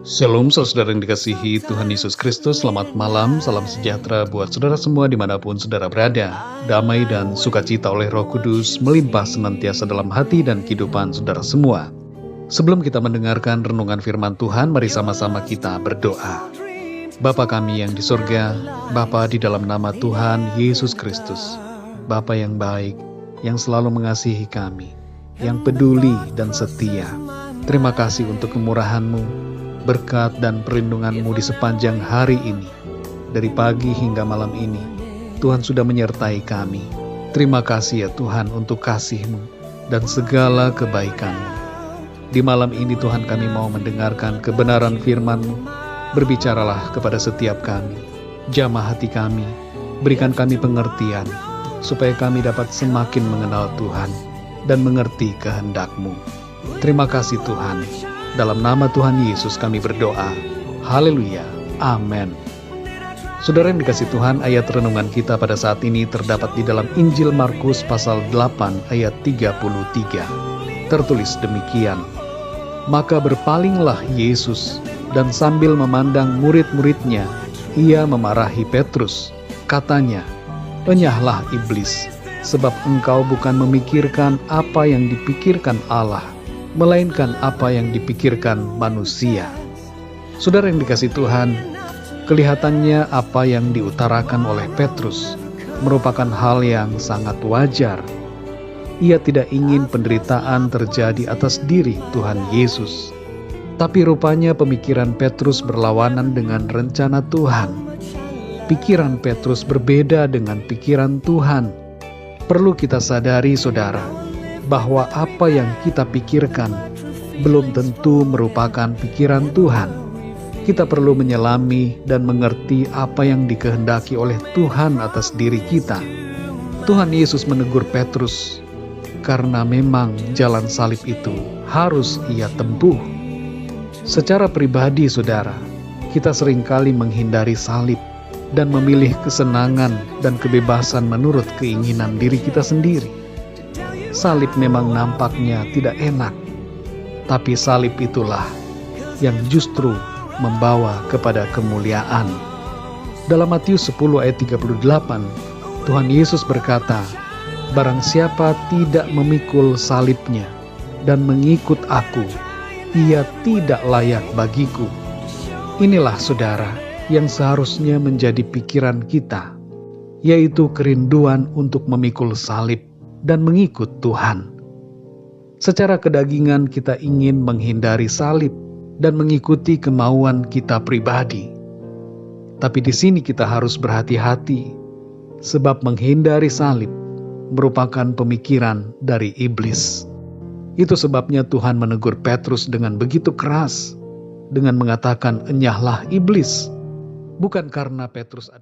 Shalom saudara yang dikasihi Tuhan Yesus Kristus. Selamat malam, salam sejahtera buat saudara semua dimanapun saudara berada. Damai dan sukacita oleh Roh Kudus melimpah senantiasa dalam hati dan kehidupan saudara semua. Sebelum kita mendengarkan renungan firman Tuhan, mari sama-sama kita berdoa. Bapa kami yang di surga, Bapa di dalam nama Tuhan Yesus Kristus, Bapa yang baik, yang selalu mengasihi kami, yang peduli dan setia. Terima kasih untuk kemurahan-Mu, berkat dan perlindungan-Mu di sepanjang hari ini. Dari pagi hingga malam ini, Tuhan sudah menyertai kami. Terima kasih ya Tuhan untuk kasih-Mu dan segala kebaikan-Mu. Di malam ini Tuhan kami mau mendengarkan kebenaran firman-Mu. Berbicaralah kepada setiap kami, jamah hati kami, berikan kami pengertian, supaya kami dapat semakin mengenal Tuhan dan mengerti kehendak-Mu. Terima kasih Tuhan. Dalam nama Tuhan Yesus kami berdoa. Haleluya. Amin. Saudara yang dikasihi Tuhan, ayat renungan kita pada saat ini terdapat di dalam Injil Markus pasal 8 ayat 33. Tertulis demikian. Maka berpalinglah Yesus dan sambil memandang murid-muridnya, ia memarahi Petrus. Katanya, "Enyahlah iblis, sebab engkau bukan memikirkan apa yang dipikirkan Allah, melainkan apa yang dipikirkan manusia." Saudara yang dikasihi Tuhan, kelihatannya apa yang diutarakan oleh Petrus merupakan hal yang sangat wajar. Ia tidak ingin penderitaan terjadi atas diri Tuhan Yesus. Tapi rupanya pemikiran Petrus berlawanan dengan rencana Tuhan. Pikiran Petrus berbeda dengan pikiran Tuhan. Perlu kita sadari saudara, bahwa apa yang kita pikirkan belum tentu merupakan pikiran Tuhan. Kita perlu menyelami dan mengerti apa yang dikehendaki oleh Tuhan atas diri kita. Tuhan Yesus menegur Petrus, karena memang jalan salib itu harus ia tempuh. Secara pribadi saudara, kita seringkali menghindari salib dan memilih kesenangan dan kebebasan menurut keinginan diri kita sendiri. Salib memang nampaknya tidak enak, tapi salib itulah yang justru membawa kepada kemuliaan. Dalam Matius 10 ayat 38, Tuhan Yesus berkata, "Barang siapa tidak memikul salibnya dan mengikut aku, ia tidak layak bagiku." Inilah saudara yang seharusnya menjadi pikiran kita, yaitu kerinduan untuk memikul salib dan mengikut Tuhan. Secara kedagingan kita ingin menghindari salib dan mengikuti kemauan kita pribadi. Tapi di sini kita harus berhati-hati, sebab menghindari salib merupakan pemikiran dari iblis. Itu sebabnya Tuhan menegur Petrus dengan begitu keras, dengan mengatakan, "Enyahlah iblis." Bukan karena Petrus